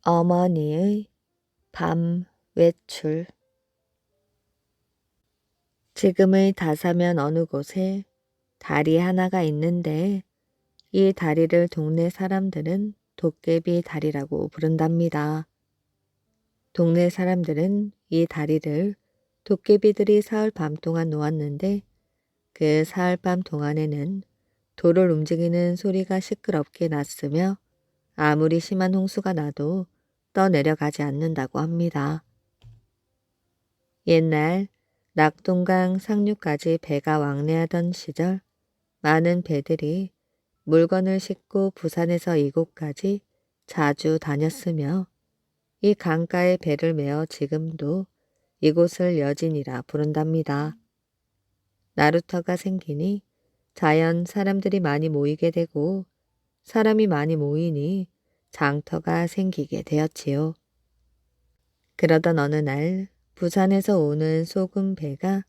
어머니의 밤 외출. 지금의 다사면 어느 곳에 다리 하나가 있는데 이 다리를 동네 사람들은 도깨비 다리라고 부른답니다. 동네 사람들은 이 다리를 도깨비들이 사흘 밤 동안 놓았는데 그 사흘 밤 동안에는 돌을 움직이는 소리가 시끄럽게 났으며 아무리 심한 홍수가 나도 떠내려가지 않는다고 합니다. 옛날 낙동강 상류까지 배가 왕래하던 시절 많은 배들이 물건을 싣고 부산에서 이곳까지 자주 다녔으며 이 강가의 배를 메어 지금도 이곳을 여진이라 부른답니다. 나루터가 생기니 자연 사람들이 많이 모이게 되고 사람이 많이 모이니 장터가 생기게 되었지요. 그러던 어느 날 부산에서 오는 소금 배가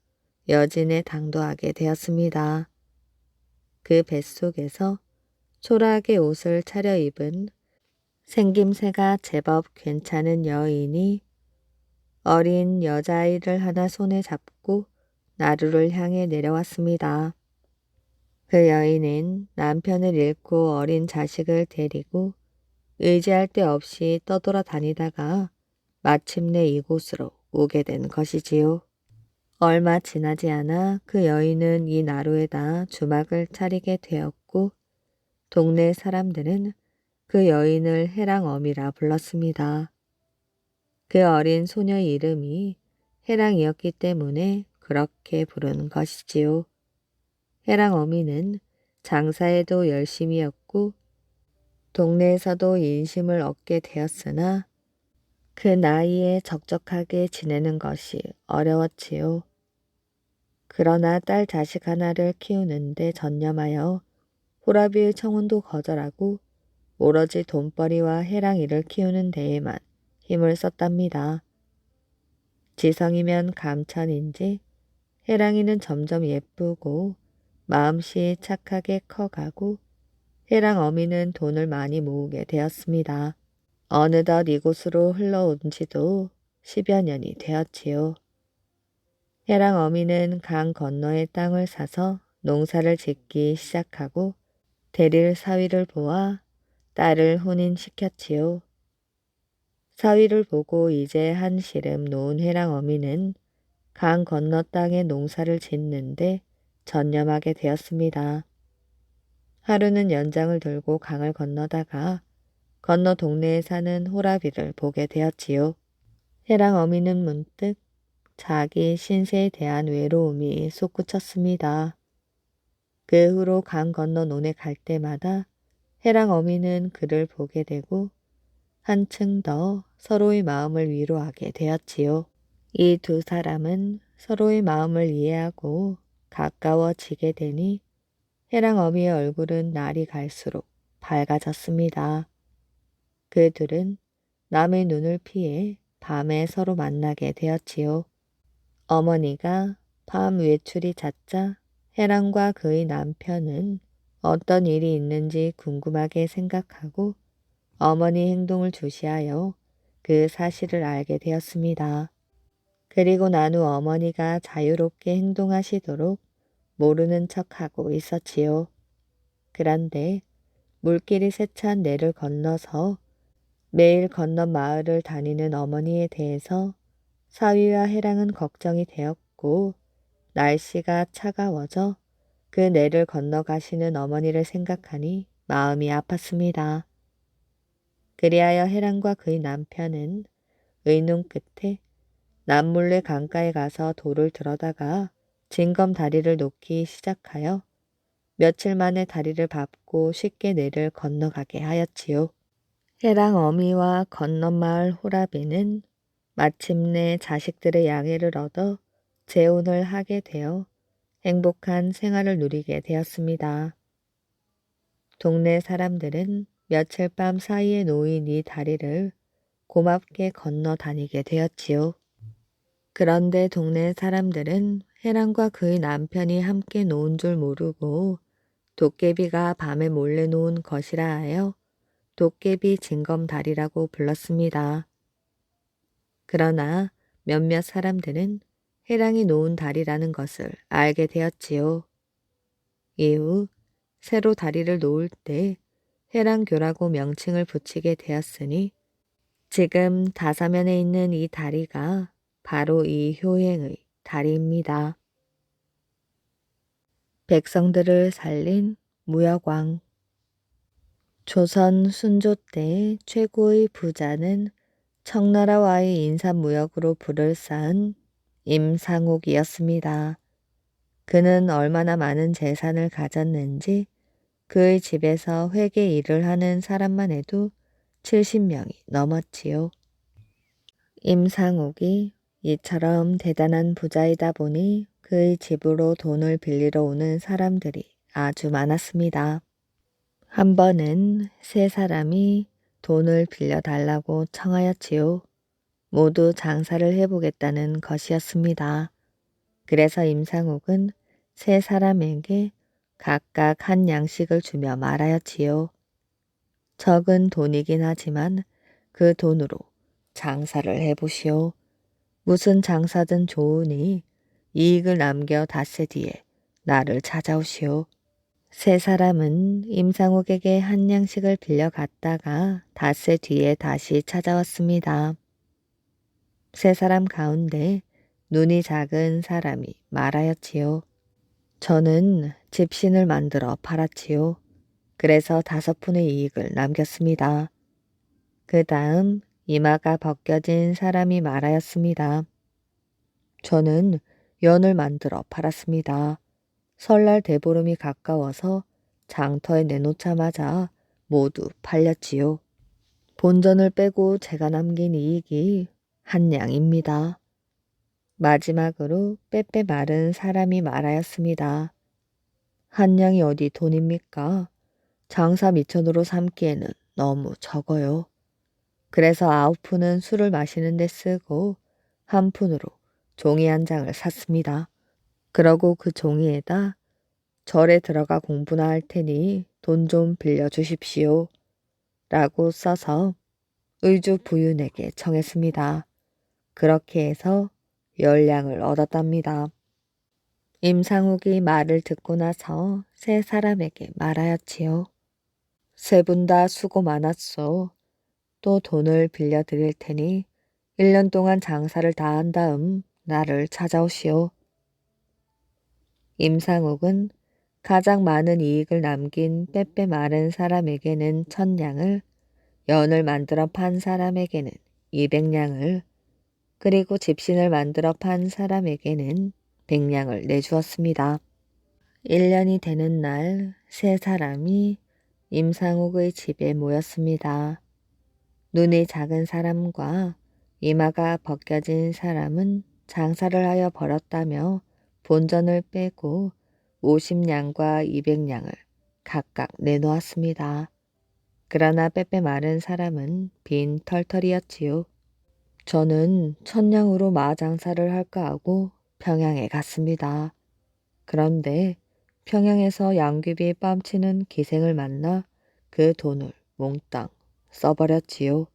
여진에 당도하게 되었습니다. 그 뱃속에서 초라하게 옷을 차려입은 생김새가 제법 괜찮은 여인이 어린 여자아이를 하나 손에 잡고 나루를 향해 내려왔습니다. 그 여인은 남편을 잃고 어린 자식을 데리고 의지할 데 없이 떠돌아다니다가 마침내 이곳으로 오게 된 것이지요. 얼마 지나지 않아 그 여인은 이 나루에다 주막을 차리게 되었고 동네 사람들은 그 여인을 해랑어미라 불렀습니다. 그 어린 소녀의 이름이 해랑이었기 때문에 그렇게 부른 것이지요. 해랑어미는 장사에도 열심이었고 동네에서도 인심을 얻게 되었으나 그 나이에 적적하게 지내는 것이 어려웠지요. 그러나 딸 자식 하나를 키우는데 전념하여 호라비의 청혼도 거절하고 오로지 돈벌이와 해랑이를 키우는 데에만 힘을 썼답니다. 지성이면 감천인지 해랑이는 점점 예쁘고 마음씨 착하게 커가고 해랑 어미는 돈을 많이 모으게 되었습니다. 어느덧 이곳으로 흘러온 지도 10여 년이 되었지요. 해랑 어미는 강 건너의 땅을 사서 농사를 짓기 시작하고 대릴 사위를 보아 딸을 혼인시켰지요. 사위를 보고 이제 한 시름 놓은 해랑 어미는 강 건너 땅에 농사를 짓는데 전념하게 되었습니다. 하루는 연장을 들고 강을 건너다가 건너 동네에 사는 호라비를 보게 되었지요. 해랑 어미는 문득 자기 신세에 대한 외로움이 솟구쳤습니다. 그 후로 강 건너 논에 갈 때마다 해랑 어미는 그를 보게 되고 한층 더 서로의 마음을 위로하게 되었지요. 이 두 사람은 서로의 마음을 이해하고 가까워지게 되니 해랑 어미의 얼굴은 날이 갈수록 밝아졌습니다. 그 둘은 남의 눈을 피해 밤에 서로 만나게 되었지요. 어머니가 밤 외출이 잦자 해랑과 그의 남편은 어떤 일이 있는지 궁금하게 생각하고 어머니 행동을 주시하여 그 사실을 알게 되었습니다. 그리고 난 후 어머니가 자유롭게 행동하시도록 모르는 척하고 있었지요. 그런데 물길이 세찬 내를 건너서 매일 건넌 마을을 다니는 어머니에 대해서 사위와 해랑은 걱정이 되었고 날씨가 차가워져 그 내를 건너가시는 어머니를 생각하니 마음이 아팠습니다. 그리하여 해랑과 그의 남편은 의논 끝에 남몰래 강가에 가서 돌을 들어다가 징검 다리를 놓기 시작하여 며칠 만에 다리를 밟고 쉽게 내를 건너가게 하였지요. 해랑 어미와 건넌 마을 호라비는 마침내 자식들의 양해를 얻어 재혼을 하게 되어 행복한 생활을 누리게 되었습니다. 동네 사람들은 며칠 밤 사이에 놓인 이 다리를 고맙게 건너 다니게 되었지요. 그런데 동네 사람들은 해랑과 그의 남편이 함께 놓은 줄 모르고 도깨비가 밤에 몰래 놓은 것이라 하여 도깨비 징검다리라고 불렀습니다. 그러나 몇몇 사람들은 해랑이 놓은 다리라는 것을 알게 되었지요. 이후 새로 다리를 놓을 때 해랑교라고 명칭을 붙이게 되었으니 지금 다사면에 있는 이 다리가 바로 이 효행의 다리입니다. 백성들을 살린 무역왕. 조선 순조 때 최고의 부자는 청나라와의 인삼무역으로 부를 쌓은 임상옥이었습니다. 그는 얼마나 많은 재산을 가졌는지 그의 집에서 회계 일을 하는 사람만 해도 70명이 넘었지요. 임상옥이 이처럼 대단한 부자이다 보니 그의 집으로 돈을 빌리러 오는 사람들이 아주 많았습니다. 한 번은 세 사람이 돈을 빌려달라고 청하였지요. 모두 장사를 해보겠다는 것이었습니다. 그래서 임상옥은 세 사람에게 각각 한 양씩을 주며 말하였지요. 적은 돈이긴 하지만 그 돈으로 장사를 해보시오. 무슨 장사든 좋으니 이익을 남겨 닷새 뒤에 나를 찾아오시오. 세 사람은 임상옥에게 한 양씩을 빌려갔다가 닷새 뒤에 다시 찾아왔습니다. 세 사람 가운데 눈이 작은 사람이 말하였지요. 저는 집신을 만들어 팔았지요. 그래서 5푼의 이익을 남겼습니다. 그 다음 이마가 벗겨진 사람이 말하였습니다. 저는 연을 만들어 팔았습니다. 설날 대보름이 가까워서 장터에 내놓자마자 모두 팔렸지요. 본전을 빼고 제가 남긴 이익이 한 양입니다. 마지막으로 빼빼 마른 사람이 말하였습니다. 한 양이 어디 돈입니까? 장사 미천으로 삼기에는 너무 적어요. 그래서 9푼은 술을 마시는 데 쓰고 1푼으로 종이 한 장을 샀습니다. 그러고 그 종이에다 절에 들어가 공부나 할 테니 돈 좀 빌려주십시오. 라고 써서 의주 부윤에게 청했습니다. 그렇게 해서 10량을 얻었답니다. 임상욱이 말을 듣고 나서 세 사람에게 말하였지요. 세 분 다 수고 많았소. 또 돈을 빌려드릴 테니 1년 동안 장사를 다 한 다음 나를 찾아오시오. 임상욱은 가장 많은 이익을 남긴 빼빼 마른 사람에게는 1000냥을, 연을 만들어 판 사람에게는 200냥을, 그리고 집신을 만들어 판 사람에게는 100냥을 내주었습니다. 1년이 되는 날 세 사람이 임상욱의 집에 모였습니다. 눈이 작은 사람과 이마가 벗겨진 사람은 장사를 하여 벌었다며 본전을 빼고 50냥과 200냥을 각각 내놓았습니다. 그러나 빼빼 마른 사람은 빈 털털이었지요. 저는 1000냥으로 마 장사를 할까 하고 평양에 갔습니다. 그런데 평양에서 양귀비 뺨치는 기생을 만나 그 돈을 몽땅 써버렸지요.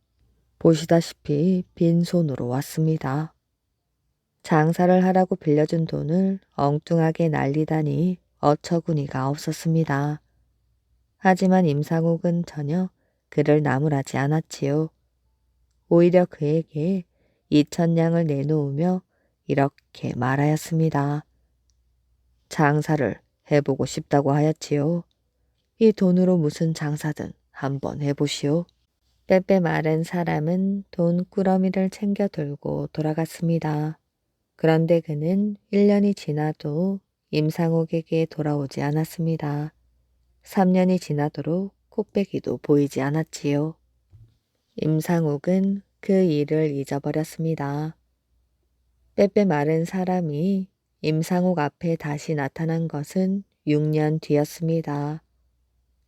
보시다시피 빈손으로 왔습니다. 장사를 하라고 빌려준 돈을 엉뚱하게 날리다니 어처구니가 없었습니다. 하지만 임상욱은 전혀 그를 나무라지 않았지요. 오히려 그에게 2000냥을 내놓으며 이렇게 말하였습니다. 장사를 해보고 싶다고 하였지요. 이 돈으로 무슨 장사든 한번 해보시오. 빼빼 마른 사람은 돈 꾸러미를 챙겨 들고 돌아갔습니다. 그런데 그는 1년이 지나도 임상옥에게 돌아오지 않았습니다. 3년이 지나도록 코빼기도 보이지 않았지요. 임상옥은 그 일을 잊어버렸습니다. 빼빼 마른 사람이 임상옥 앞에 다시 나타난 것은 6년 뒤였습니다.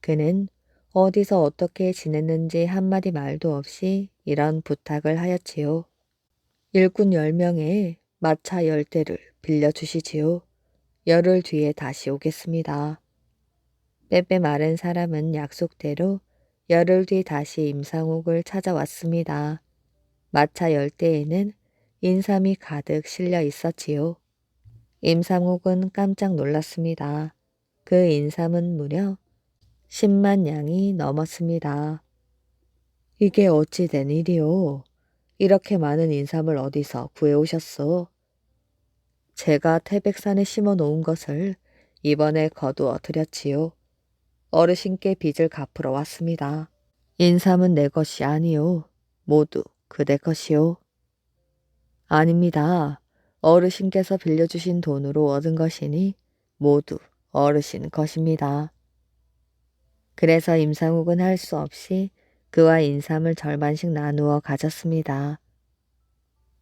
그는 어디서 어떻게 지냈는지 한마디 말도 없이 이런 부탁을 하였지요. 일꾼 10명에 마차 10대를 빌려주시지요. 열흘 뒤에 다시 오겠습니다. 빼빼 마른 사람은 약속대로 열흘 뒤 다시 임상옥을 찾아왔습니다. 마차 열대에는 인삼이 가득 실려 있었지요. 임상옥은 깜짝 놀랐습니다. 그 인삼은 무려 10만 양이 넘었습니다. 이게 어찌 된 일이오? 이렇게 많은 인삼을 어디서 구해오셨소? 제가 태백산에 심어 놓은 것을 이번에 거두어 드렸지요. 어르신께 빚을 갚으러 왔습니다. 인삼은 내 것이 아니오. 모두 그대 것이오. 아닙니다. 어르신께서 빌려주신 돈으로 얻은 것이니 모두 어르신 것입니다. 그래서 임상욱은 할 수 없이 그와 인삼을 절반씩 나누어 가졌습니다.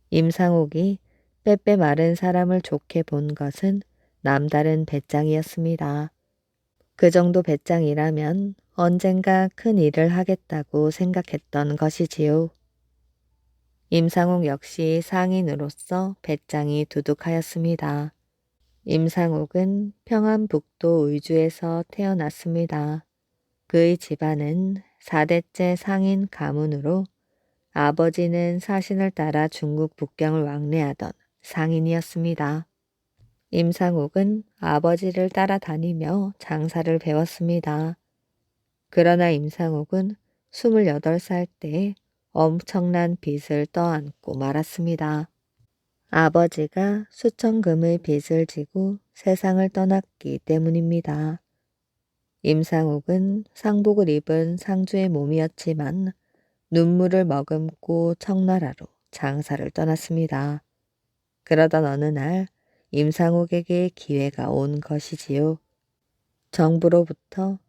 임상욱이 빼빼 마른 사람을 좋게 본 것은 남다른 배짱이었습니다. 그 정도 배짱이라면 언젠가 큰 일을 하겠다고 생각했던 것이지요. 임상욱 역시 상인으로서 배짱이 두둑하였습니다. 임상욱은 평안북도 의주에서 태어났습니다. 그의 집안은 4대째 상인 가문으로 아버지는 사신을 따라 중국 북경을 왕래하던 상인이었습니다. 임상욱은 아버지를 따라다니며 장사를 배웠습니다. 그러나 임상욱은 28살 때 엄청난 빚을 떠안고 말았습니다. 아버지가 수천금의 빚을 지고 세상을 떠났기 때문입니다. 임상욱은 상복을 입은 상주의 몸이었지만 눈물을 머금고 청나라로 장사를 떠났습니다. 그러던 어느 날 임상욱에게 기회가 온 것이지요. 정부로부터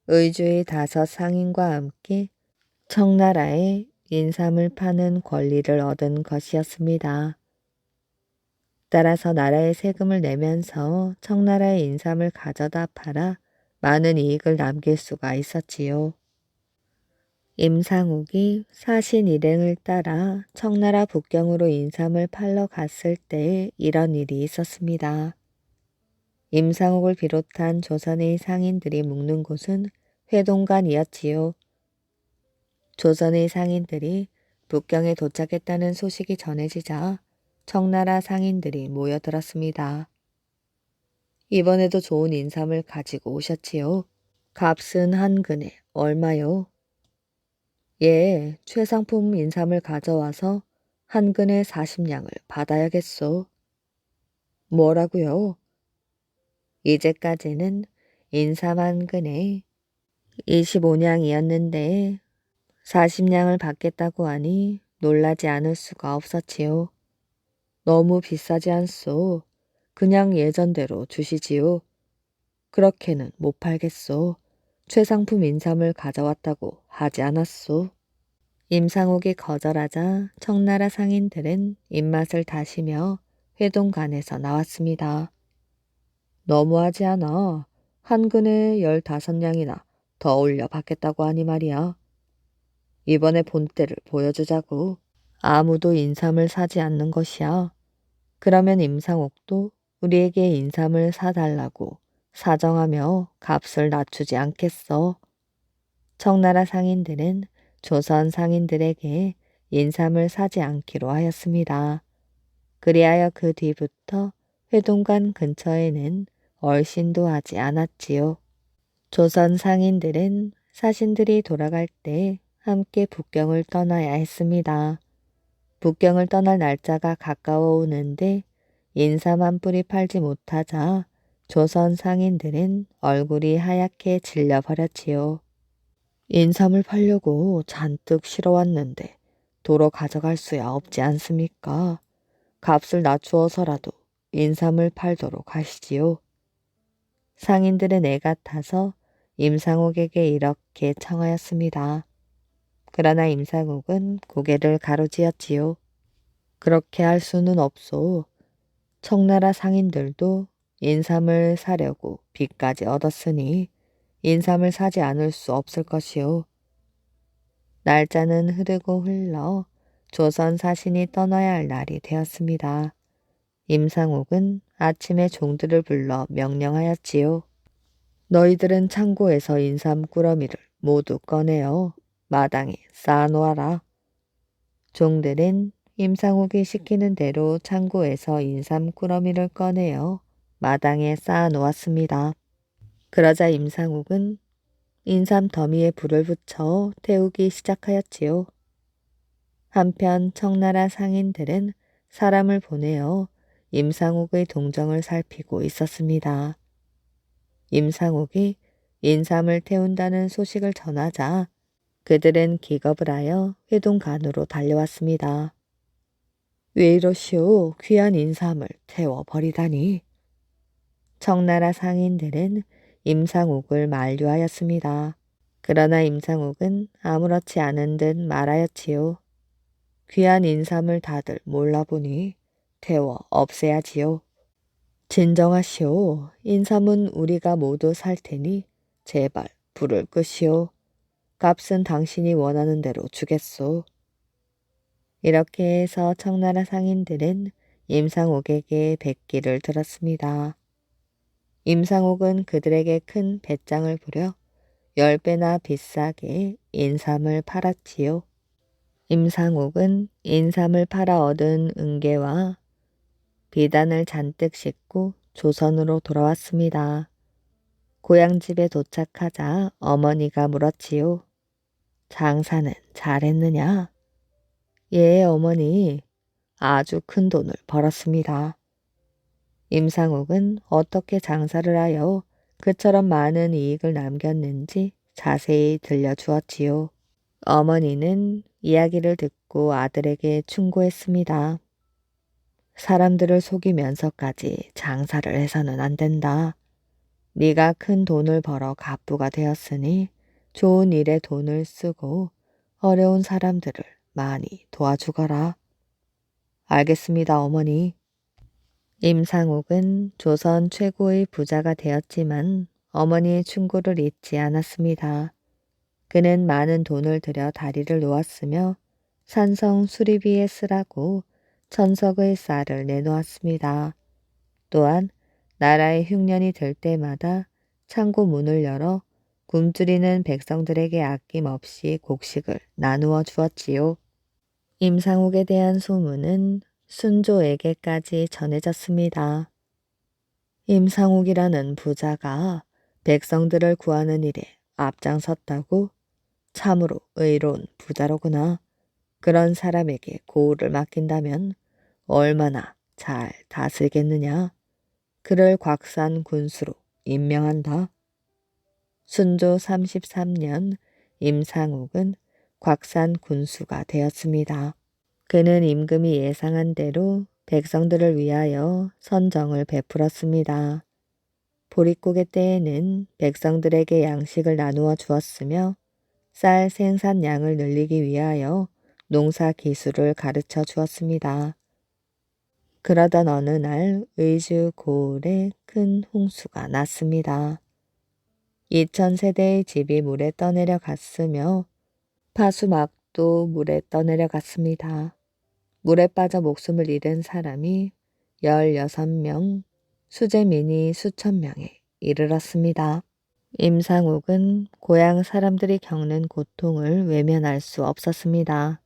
의주의 5 상인과 함께 청나라에 인삼을 파는 권리를 얻은 것이었습니다. 따라서 나라에 세금을 내면서 청나라의 인삼을 가져다 팔아 많은 이익을 남길 수가 있었지요. 임상욱이 사신 일행을 따라 청나라 북경으로 인삼을 팔러 갔을 때 이런 일이 있었습니다. 임상욱을 비롯한 조선의 상인들이 묵는 곳은 회동관이었지요. 조선의 상인들이 북경에 도착했다는 소식이 전해지자 청나라 상인들이 모여들었습니다. 이번에도 좋은 인삼을 가지고 오셨지요. 값은 한 근에 얼마요? 예, 최상품 인삼을 가져와서 한 근에 40냥을 받아야겠소. 뭐라고요? 이제까지는 인삼 한 근에 25냥이었는데 40냥을 받겠다고 하니 놀라지 않을 수가 없었지요. 너무 비싸지 않소. 그냥 예전대로 주시지요. 그렇게는 못 팔겠소. 최상품 인삼을 가져왔다고 하지 않았소. 임상옥이 거절하자 청나라 상인들은 입맛을 다시며 회동관에서 나왔습니다. 너무하지 않아. 한 근에 15냥이나 더 올려 받겠다고 하니 말이야. 이번에 본때를 보여주자고. 아무도 인삼을 사지 않는 것이야. 그러면 임상옥도 우리에게 인삼을 사달라고 사정하며 값을 낮추지 않겠어. 청나라 상인들은 조선 상인들에게 인삼을 사지 않기로 하였습니다. 그리하여 그 뒤부터 회동관 근처에는 얼씬도 하지 않았지요. 조선 상인들은 사신들이 돌아갈 때 함께 북경을 떠나야 했습니다. 북경을 떠날 날짜가 가까워 오는데 인삼 한 뿌리 팔지 못하자 조선 상인들은 얼굴이 하얗게 질려버렸지요. 인삼을 팔려고 잔뜩 실어왔는데 도로 가져갈 수야 없지 않습니까? 값을 낮추어서라도 인삼을 팔도록 하시지요. 상인들은 애가 타서 임상옥에게 이렇게 청하였습니다. 그러나 임상옥은 고개를 가로지었지요. 그렇게 할 수는 없소. 청나라 상인들도 인삼을 사려고 빚까지 얻었으니 인삼을 사지 않을 수 없을 것이오. 날짜는 흐르고 흘러 조선 사신이 떠나야 할 날이 되었습니다. 임상옥은 아침에 종들을 불러 명령하였지요. 너희들은 창고에서 인삼 꾸러미를 모두 꺼내어 마당에 쌓아놓아라. 종들은 임상옥이 시키는 대로 창고에서 인삼 꾸러미를 꺼내어 마당에 쌓아놓았습니다. 그러자 임상옥은 인삼 더미에 불을 붙여 태우기 시작하였지요. 한편 청나라 상인들은 사람을 보내어 임상옥의 동정을 살피고 있었습니다. 임상옥이 인삼을 태운다는 소식을 전하자 그들은 기겁을 하여 회동간으로 달려왔습니다. 왜 이러시오? 귀한 인삼을 태워버리다니. 청나라 상인들은 임상옥을 만류하였습니다. 그러나 임상옥은 아무렇지 않은 듯 말하였지요. 귀한 인삼을 다들 몰라보니 태워 없애야지요. 진정하시오. 인삼은 우리가 모두 살 테니 제발 불을 끄시오. 값은 당신이 원하는 대로 주겠소. 이렇게 해서 청나라 상인들은 임상옥에게 백기를 들었습니다. 임상옥은 그들에게 큰 배짱을 부려 10배나 비싸게 인삼을 팔았지요. 임상옥은 인삼을 팔아 얻은 은계와 비단을 잔뜩 싣고 조선으로 돌아왔습니다. 고향집에 도착하자 어머니가 물었지요. 장사는 잘했느냐? 예, 어머니. 아주 큰 돈을 벌었습니다. 임상옥은 어떻게 장사를 하여 그처럼 많은 이익을 남겼는지 자세히 들려주었지요. 어머니는 이야기를 듣고 아들에게 충고했습니다. 사람들을 속이면서까지 장사를 해서는 안 된다. 네가 큰 돈을 벌어 갑부가 되었으니 좋은 일에 돈을 쓰고 어려운 사람들을 많이 도와주거라. 알겠습니다, 어머니. 임상옥은 조선 최고의 부자가 되었지만 어머니의 충고를 잊지 않았습니다. 그는 많은 돈을 들여 다리를 놓았으며 산성 수리비에 쓰라고 천석의 쌀을 내놓았습니다. 또한 나라의 흉년이 들 때마다 창고 문을 열어 굶주리는 백성들에게 아낌없이 곡식을 나누어 주었지요. 임상옥에 대한 소문은 순조에게까지 전해졌습니다. 임상옥이라는 부자가 백성들을 구하는 일에 앞장섰다고? 참으로 의로운 부자로구나. 그런 사람에게 고을을 맡긴다면 얼마나 잘 다스리겠느냐. 그를 곽산 군수로 임명한다. 순조 33년 임상옥은 곽산 군수가 되었습니다. 그는 임금이 예상한 대로 백성들을 위하여 선정을 베풀었습니다. 보릿고개 때에는 백성들에게 양식을 나누어 주었으며 쌀 생산량을 늘리기 위하여 농사 기술을 가르쳐 주었습니다. 그러던 어느 날 의주 고을에 큰 홍수가 났습니다. 2000세대의 집이 물에 떠내려 갔으며 파수막도 물에 떠내려 갔습니다. 물에 빠져 목숨을 잃은 사람이 16명, 수재민이 수천 명에 이르렀습니다. 임상옥은 고향 사람들이 겪는 고통을 외면할 수 없었습니다.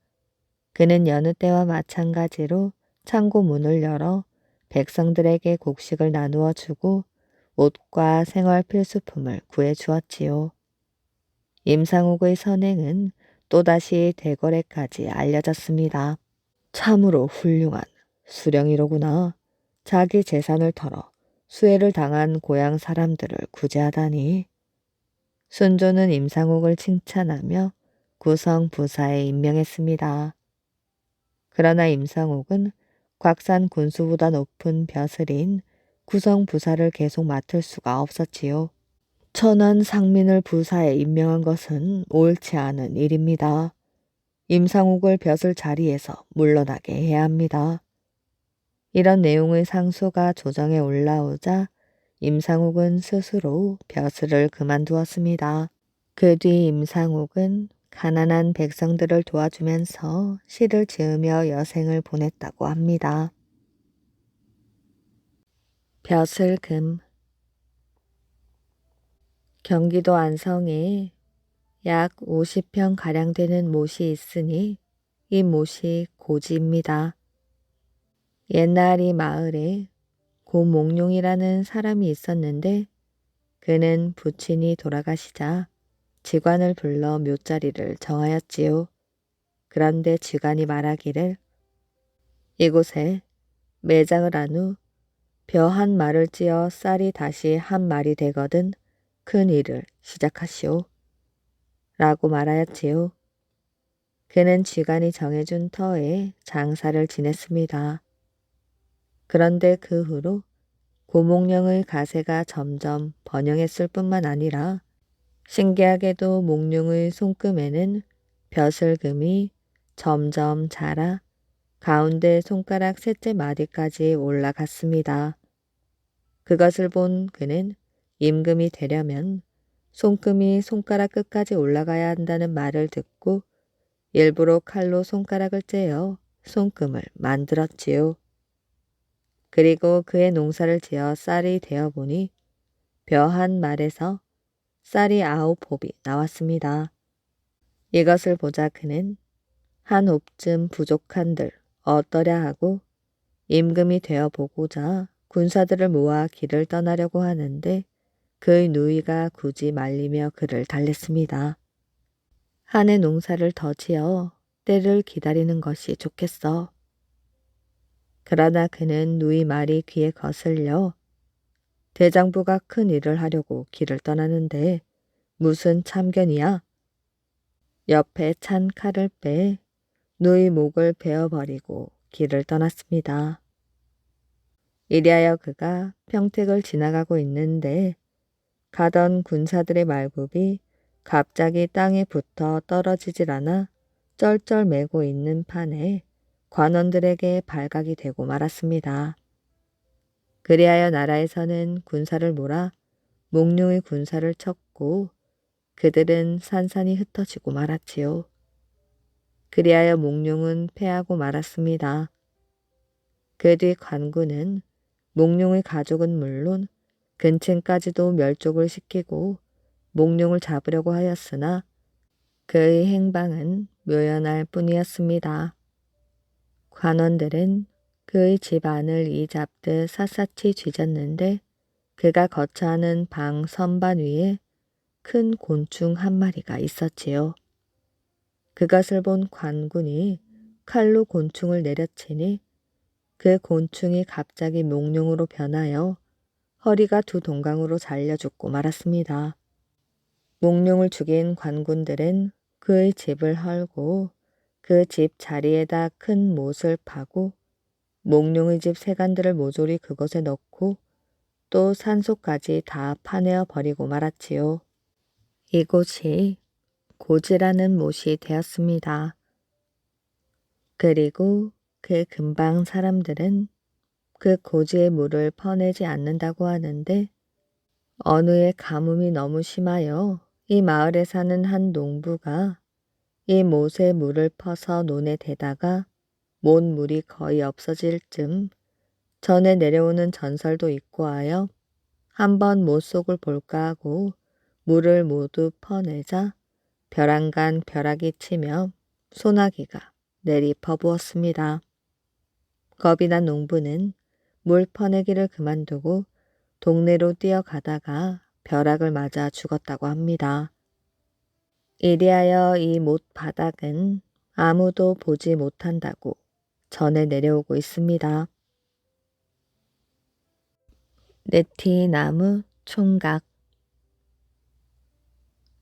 그는 여느 때와 마찬가지로 창고 문을 열어 백성들에게 곡식을 나누어 주고 옷과 생활 필수품을 구해 주었지요. 임상옥의 선행은 또다시 대궐에까지 알려졌습니다. 참으로 훌륭한 수령이로구나. 자기 재산을 털어 수해를 당한 고향 사람들을 구제하다니. 순조는 임상옥을 칭찬하며 구성 부사에 임명했습니다. 그러나 임상옥은 곽산 군수보다 높은 벼슬인 구성 부사를 계속 맡을 수가 없었지요. 천한 상민을 부사에 임명한 것은 옳지 않은 일입니다. 임상옥을 벼슬 자리에서 물러나게 해야 합니다. 이런 내용의 상소가 조정에 올라오자 임상옥은 스스로 벼슬을 그만두었습니다. 그 뒤 임상옥은 가난한 백성들을 도와주면서 시를 지으며 여생을 보냈다고 합니다. 벼슬금. 경기도 안성에 약 50평가량 되는 못이 있으니 이 못이 고지입니다. 옛날 이 마을에 고몽룡이라는 사람이 있었는데 그는 부친이 돌아가시자 직관을 불러 묘자리를 정하였지요. 그런데 직관이 말하기를 이곳에 매장을 한 후 벼 한 말을 찧어 쌀이 다시 한 말이 되거든 큰 일을 시작하시오. 라고 말하였지요. 그는 쥐간이 정해준 터에 장사를 지냈습니다. 그런데 그 후로 고몽룡의 가세가 점점 번영했을 뿐만 아니라 신기하게도 몽룡의 손금에는 벼슬금이 점점 자라 가운데 손가락 셋째 마디까지 올라갔습니다. 그것을 본 그는 임금이 되려면 손금이 손가락 끝까지 올라가야 한다는 말을 듣고 일부러 칼로 손가락을 째어 손금을 만들었지요. 그리고 그의 농사를 지어 쌀이 되어 보니 벼 한 말에서 쌀이 9홉이 나왔습니다. 이것을 보자 그는 한 홉쯤 부족한들 어떠랴 하고 임금이 되어 보고자 군사들을 모아 길을 떠나려고 하는데 그의 누이가 굳이 말리며 그를 달랬습니다. 한 해 농사를 더 지어 때를 기다리는 것이 좋겠어. 그러나 그는 누이 말이 귀에 거슬려 대장부가 큰 일을 하려고 길을 떠나는데 무슨 참견이야? 옆에 찬 칼을 빼 누이 목을 베어버리고 길을 떠났습니다. 이리하여 그가 평택을 지나가고 있는데 가던 군사들의 말굽이 갑자기 땅에 붙어 떨어지질 않아 쩔쩔매고 있는 판에 관원들에게 발각이 되고 말았습니다. 그리하여 나라에서는 군사를 몰아 몽룡의 군사를 쳤고 그들은 산산이 흩어지고 말았지요. 그리하여 몽룡은 패하고 말았습니다. 그 뒤 관군은 몽룡의 가족은 물론 근친까지도 멸족을 시키고 몽룡을 잡으려고 하였으나 그의 행방은 묘연할 뿐이었습니다. 관원들은 그의 집안을 이잡듯 샅샅이 뒤졌는데 그가 거처하는 방 선반 위에 큰 곤충 한 마리가 있었지요. 그것을 본 관군이 칼로 곤충을 내려치니 그 곤충이 갑자기 몽룡으로 변하여 허리가 두 동강으로 잘려 죽고 말았습니다. 몽룡을 죽인 관군들은 그의 집을 헐고 그 집 자리에다 큰 못을 파고 몽룡의 집 세간들을 모조리 그곳에 넣고 또 산소까지 다 파내어 버리고 말았지요. 이곳이 고지라는 못이 되었습니다. 그리고 그 근방 사람들은 그 고지의 물을 퍼내지 않는다고 하는데 어느 해 가뭄이 너무 심하여 이 마을에 사는 한 농부가 이 못에 물을 퍼서 논에 대다가 못 물이 거의 없어질 쯤 전에 내려오는 전설도 있고 하여 한번 못 속을 볼까 하고 물을 모두 퍼내자 벼랑간 벼락이 치며 소나기가 내리 퍼부었습니다. 겁이 난 농부는 물 퍼내기를 그만두고 동네로 뛰어가다가 벼락을 맞아 죽었다고 합니다. 이리하여 이 못 바닥은 아무도 보지 못한다고 전해 내려오고 있습니다. 네티나무 총각.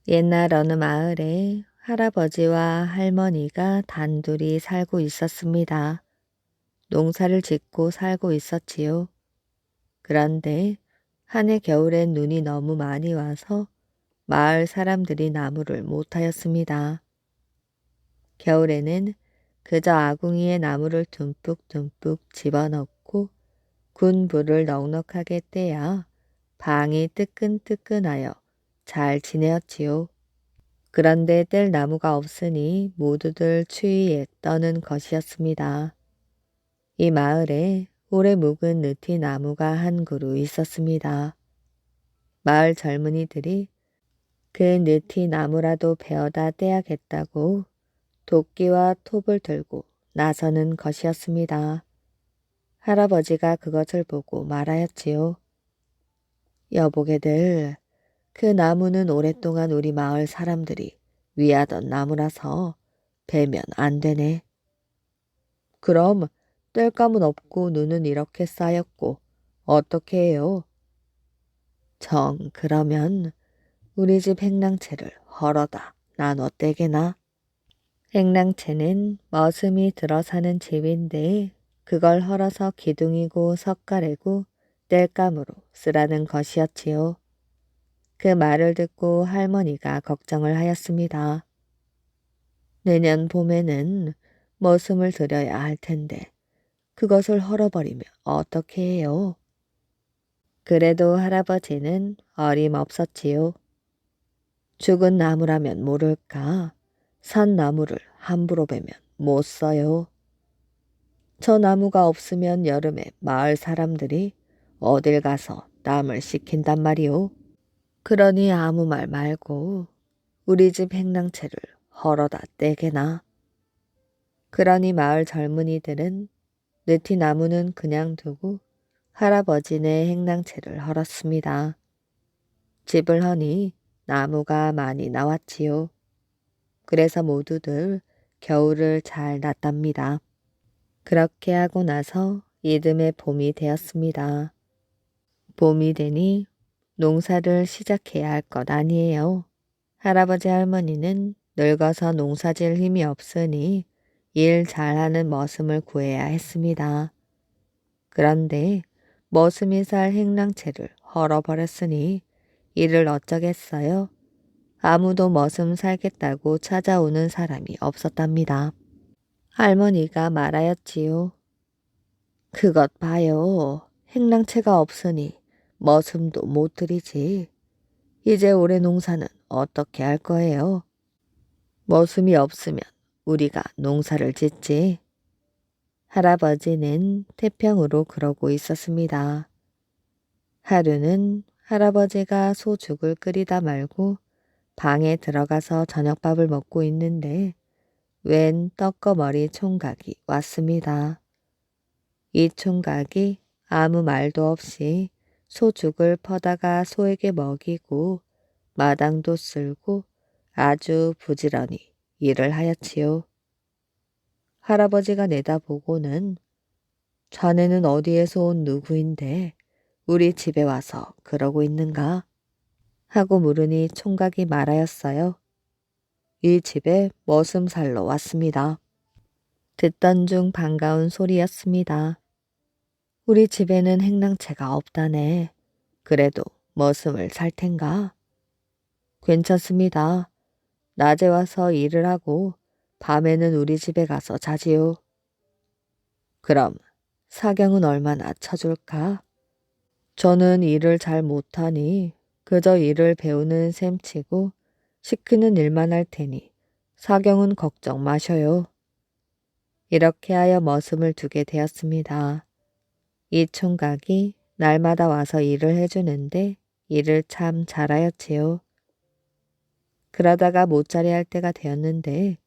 옛날 어느 마을에 할아버지와 할머니가 단둘이 살고 있었습니다. 농사를 짓고 살고 있었지요. 그런데 한 해 겨울엔 눈이 너무 많이 와서 마을 사람들이 나무를 못하였습니다. 겨울에는 그저 아궁이에 나무를 듬뿍듬뿍 집어넣고 군 불을 넉넉하게 떼야 방이 뜨끈뜨끈하여 잘 지내었지요. 그런데 뗄 나무가 없으니 모두들 추위에 떠는 것이었습니다. 이 마을에 오래 묵은 느티나무가 한 그루 있었습니다. 마을 젊은이들이 그 느티 나무라도 베어다 떼야겠다고 도끼와 톱을 들고 나서는 것이었습니다. 할아버지가 그것을 보고 말하였지요. 여보게들, 그 나무는 오랫동안 우리 마을 사람들이 위하던 나무라서 베면 안 되네. 그럼 뗄감은 없고 눈은 이렇게 쌓였고 어떻게 해요? 정 그러면 우리 집 행랑채를 헐어다 나눠 떼게나. 행랑채는 머슴이 들어 사는 집인데 그걸 헐어서 기둥이고 석가래고 뗄감으로 쓰라는 것이었지요. 그 말을 듣고 할머니가 걱정을 하였습니다. 내년 봄에는 머슴을 들여야 할 텐데 그것을 헐어버리면 어떻게 해요? 그래도 할아버지는 어림없었지요. 죽은 나무라면 모를까 산 나무를 함부로 베면 못 써요. 저 나무가 없으면 여름에 마을 사람들이 어딜 가서 땀을 씻긴단 말이오. 그러니 아무 말 말고 우리 집 행랑채를 헐어다 떼게나. 그러니 마을 젊은이들은 느티나무는 그냥 두고 할아버지네 행랑채를 헐었습니다. 집을 허니 나무가 많이 나왔지요. 그래서 모두들 겨울을 잘 났답니다. 그렇게 하고 나서 이듬해 봄이 되었습니다. 봄이 되니 농사를 시작해야 할 것 아니에요. 할아버지 할머니는 늙어서 농사질 힘이 없으니 일 잘하는 머슴을 구해야 했습니다. 그런데 머슴이 살 행랑채를 헐어버렸으니 이를 어쩌겠어요? 아무도 머슴 살겠다고 찾아오는 사람이 없었답니다. 할머니가 말하였지요. 그것 봐요. 행랑채가 없으니 머슴도 못 들이지. 이제 올해 농사는 어떻게 할 거예요? 머슴이 없으면 우리가 농사를 짓지. 할아버지는 태평으로 그러고 있었습니다. 하루는 할아버지가 소죽을 끓이다 말고 방에 들어가서 저녁밥을 먹고 있는데 웬 떡거머리 총각이 왔습니다. 이 총각이 아무 말도 없이 소죽을 퍼다가 소에게 먹이고 마당도 쓸고 아주 부지런히 일을 하였지요. 할아버지가 내다보고는 자네는 어디에서 온 누구인데 우리 집에 와서 그러고 있는가? 하고 물으니 총각이 말하였어요. 이 집에 머슴 살러 왔습니다. 듣던 중 반가운 소리였습니다. 우리 집에는 행랑채가 없다네. 그래도 머슴을 살 텐가? 괜찮습니다. 낮에 와서 일을 하고 밤에는 우리 집에 가서 자지요. 그럼 사경은 얼마나 쳐줄까? 저는 일을 잘 못하니 그저 일을 배우는 셈치고 시키는 일만 할 테니 사경은 걱정 마셔요. 이렇게 하여 머슴을 두게 되었습니다. 이 총각이 날마다 와서 일을 해주는데 일을 참 잘하였지요. 그러다가 못자리 할 때가 되었는데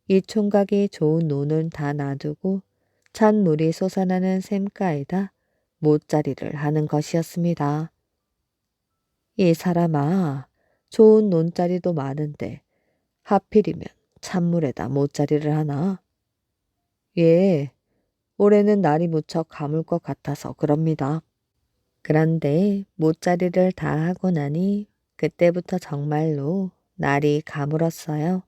이 총각이 좋은 논을 다 놔두고 찬물이 솟아나는 샘가에다 못자리를 하는 것이었습니다. 이 사람아, 좋은 논자리도 많은데 하필이면 찬물에다 못자리를 하나? 예, 올해는 날이 무척 가물 것 같아서 그럽니다. 그런데 못자리를 다 하고 나니 그때부터 정말로 날이 가물었어요.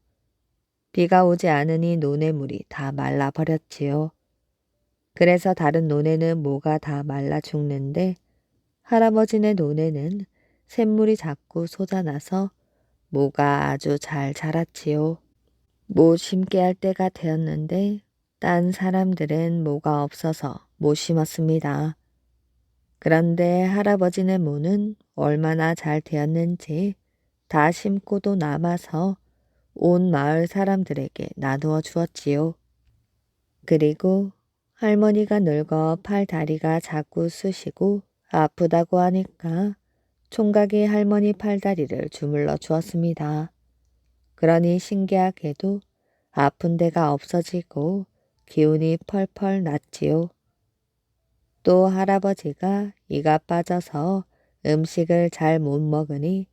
비가 오지 않으니 논의 물이 다 말라버렸지요. 그래서 다른 논에는 모가 다 말라 죽는데 할아버지네 논에는 샘물이 자꾸 솟아나서 모가 아주 잘 자랐지요. 모 심게 할 때가 되었는데 딴 사람들은 모가 없어서 못 심었습니다. 그런데 할아버지네 모는 얼마나 잘 되었는지 다 심고도 남아서 온 마을 사람들에게 나누어 주었지요. 그리고 할머니가 늙어 팔 다리가 자꾸 쑤시고 아프다고 하니까 총각이 할머니 팔다리를 주물러 주었습니다. 그러니 신기하게도 아픈 데가 없어지고 기운이 펄펄 났지요. 또 할아버지가 이가 빠져서 음식을 잘 못 먹으니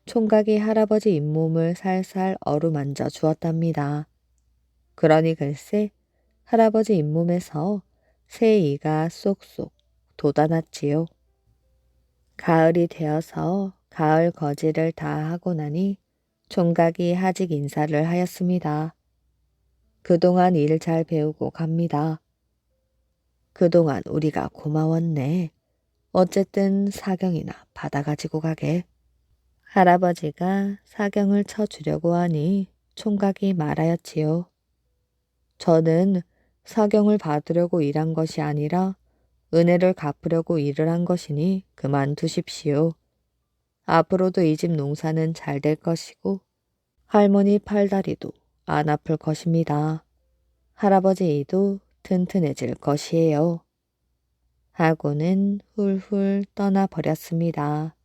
총각이 할아버지 잇몸을 살살 어루만져 주었답니다. 그러니 글쎄 할아버지 잇몸에서 새 이가 쏙쏙 돋아났지요. 가을이 되어서 가을 거지를 다 하고 나니 총각이 하직 인사를 하였습니다. 그동안 일 잘 배우고 갑니다. 그동안 우리가 고마웠네. 어쨌든 사경이나 받아가지고 가게. 할아버지가 사경을 쳐주려고 하니 총각이 말하였지요. 저는 사경을 받으려고 일한 것이 아니라 은혜를 갚으려고 일을 한 것이니 그만두십시오. 앞으로도 이 집 농사는 잘 될 것이고 할머니 팔다리도 안 아플 것입니다. 할아버지 이도 튼튼해질 것이에요. 하고는 훌훌 떠나버렸습니다.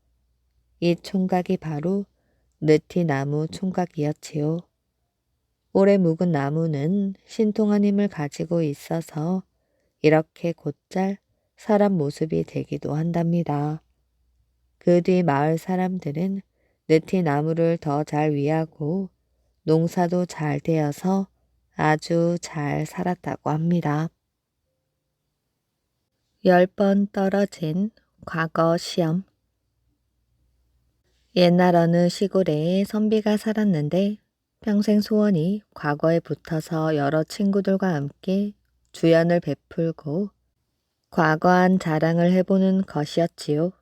이 총각이 바로 느티나무 총각이었지요. 오래 묵은 나무는 신통한 힘을 가지고 있어서 이렇게 곧잘 사람 모습이 되기도 한답니다. 그 뒤 마을 사람들은 느티나무를 더 잘 위하고 농사도 잘 되어서 아주 잘 살았다고 합니다. 10번 떨어진 과거 시험. 옛날 어느 시골에 선비가 살았는데 평생 소원이 과거에 붙어서 여러 친구들과 함께 주연을 베풀고 과거한 자랑을 해보는 것이었지요.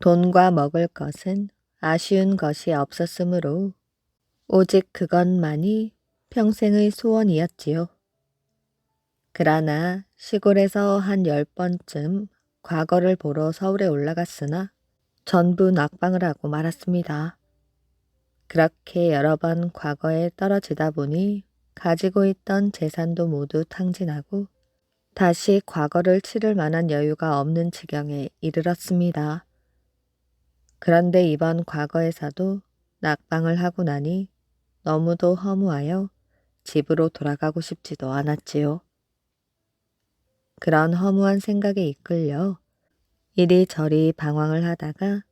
돈과 먹을 것은 아쉬운 것이 없었으므로 오직 그것만이 평생의 소원이었지요. 그러나 시골에서 한 10번쯤 과거를 보러 서울에 올라갔으나 전부 낙방을 하고 말았습니다. 그렇게 여러 번 과거에 떨어지다 보니 가지고 있던 재산도 모두 탕진하고 다시 과거를 치를 만한 여유가 없는 지경에 이르렀습니다. 그런데 이번 과거에서도 낙방을 하고 나니 너무도 허무하여 집으로 돌아가고 싶지도 않았지요. 그런 허무한 생각에 이끌려 이리저리 방황을 하다가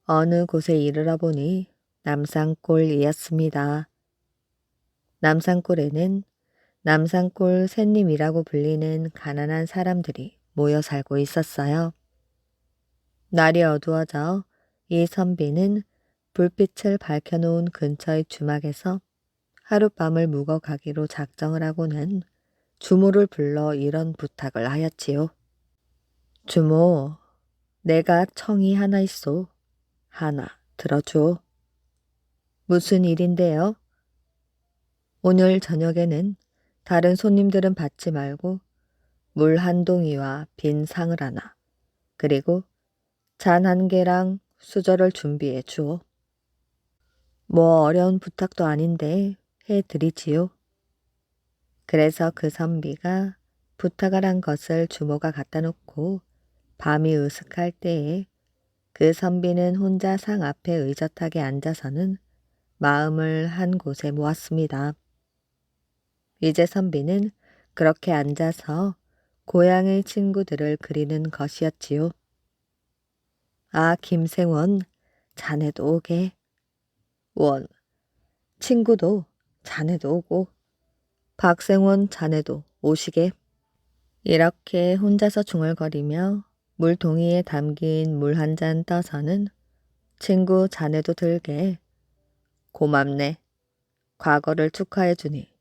어느 곳에 이르러 보니 남산골이었습니다. 남산골에는 남산골 샌님이라고 불리는 가난한 사람들이 모여 살고 있었어요. 날이 어두워져 이 선비는 불빛을 밝혀놓은 근처의 주막에서 하룻밤을 묵어 가기로 작정을 하고는 주모를 불러 이런 부탁을 하였지요. 주모, 내가 청이 하나 있소. 하나 들어줘. 무슨 일인데요? 오늘 저녁에는 다른 손님들은 받지 말고 물 한 동이와 빈 상을 하나, 그리고 잔 한 개랑 수저를 준비해 주오. 뭐 어려운 부탁도 아닌데 해드리지요. 그래서 그 선비가 부탁을 한 것을 주모가 갖다 놓고 밤이 으슥할 때에 그 선비는 혼자 상 앞에 의젓하게 앉아서는 마음을 한 곳에 모았습니다. 이제 선비는 그렇게 앉아서 고향의 친구들을 그리는 것이었지요. 아, 김생원, 자네도 오게. 원, 친구도 자네도 오고. 박생원, 자네도 오시게. 이렇게 혼자서 중얼거리며 물동이에 담긴 물 한 잔 떠서는 친구 자네도 들게. 고맙네. 과거를 축하해 주니.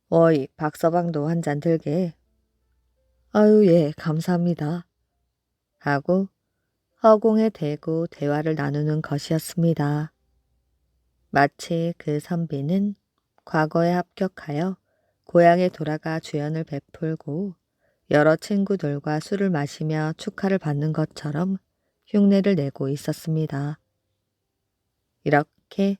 어이, 박서방도 한 잔 들게. 아유, 예, 감사합니다. 하고 허공에 대고 대화를 나누는 것이었습니다. 마치 그 선비는 과거에 합격하여 고향에 돌아가 주연을 베풀고 여러 친구들과 술을 마시며 축하를 받는 것처럼 흉내를 내고 있었습니다. 이렇게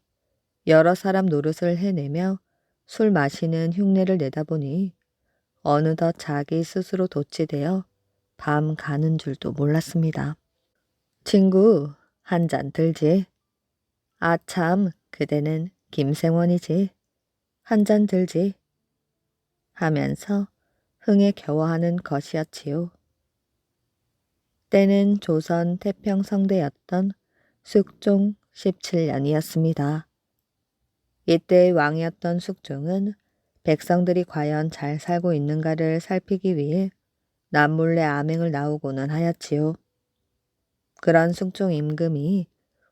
여러 사람 노릇을 해내며 술 마시는 흉내를 내다 보니 어느덧 자기 스스로 도취되어 밤 가는 줄도 몰랐습니다. 친구, 한 잔 들지? 아 참, 그대는 김생원이지. 한 잔 들지? 하면서 흥에 겨워하는 것이었지요. 때는 조선 태평성대였던 숙종 17년이었습니다. 이때의 왕이었던 숙종은 백성들이 과연 잘 살고 있는가를 살피기 위해 남몰래 암행을 나오고는 하였지요. 그런 숙종 임금이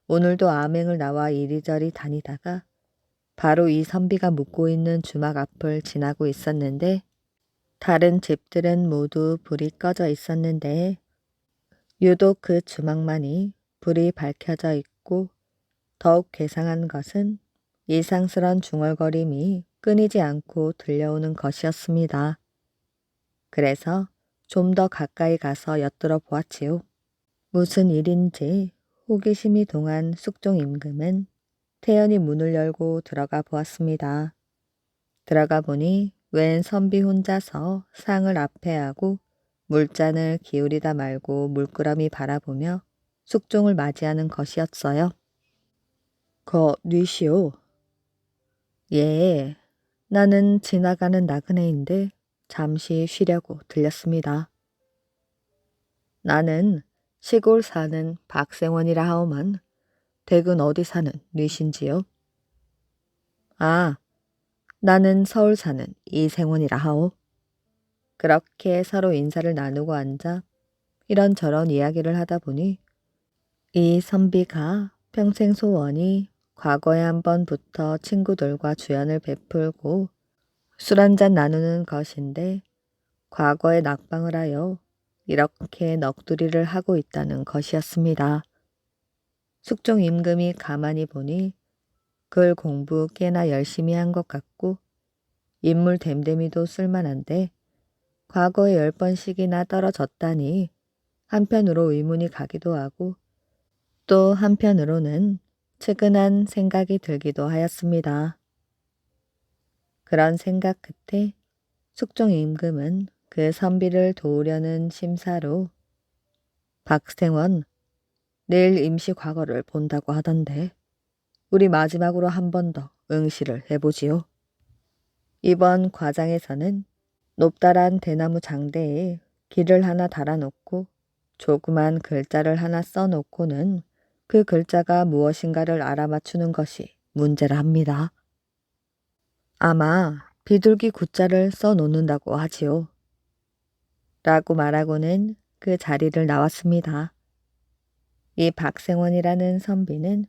오늘도 암행을 나와 이리저리 다니다가 바로 이 선비가 묵고 있는 주막 앞을 지나고 있었는데 다른 집들은 모두 불이 꺼져 있었는데 유독 그 주막만이 불이 밝혀져 있고 더욱 괴상한 것은 이상스런 중얼거림이 끊이지 않고 들려오는 것이었습니다. 그래서 좀 더 가까이 가서 엿들어 보았지요. 무슨 일인지 호기심이 동한 숙종 임금은 태연히 문을 열고 들어가 보았습니다. 들어가 보니 웬 선비 혼자서 상을 앞에 하고 물잔을 기울이다 말고 물끄러미 바라보며 숙종을 맞이하는 것이었어요. 뉘시오. 예, 나는 지나가는 나그네인데 잠시 쉬려고 들렸습니다. 나는 시골 사는 박생원이라 하오만 댁은 어디 사는 뉘신지요? 아, 나는 서울 사는 이생원이라 하오. 그렇게 서로 인사를 나누고 앉아 이런저런 이야기를 하다 보니 이 선비가 평생 소원이 과거에 한 번부터 친구들과 주연을 베풀고 술 한잔 나누는 것인데 과거에 낙방을 하여 이렇게 넋두리를 하고 있다는 것이었습니다. 숙종 임금이 가만히 보니 글 공부 꽤나 열심히 한 것 같고 인물 됨됨이도 쓸만한데 과거에 10번씩이나 떨어졌다니 한편으로 의문이 가기도 하고 또 한편으로는 측은한 생각이 들기도 하였습니다. 그런 생각 끝에 숙종 임금은 그 선비를 도우려는 심사로 박생원, 내일 임시 과거를 본다고 하던데 우리 마지막으로 한 번 더 응시를 해보지요. 이번 과장에서는 높다란 대나무 장대에 길을 하나 달아놓고 조그만 글자를 하나 써놓고는 그 글자가 무엇인가를 알아맞추는 것이 문제라 합니다. 아마 비둘기 구자를 써놓는다고 하지요. 라고 말하고는 그 자리를 나왔습니다. 이 박생원이라는 선비는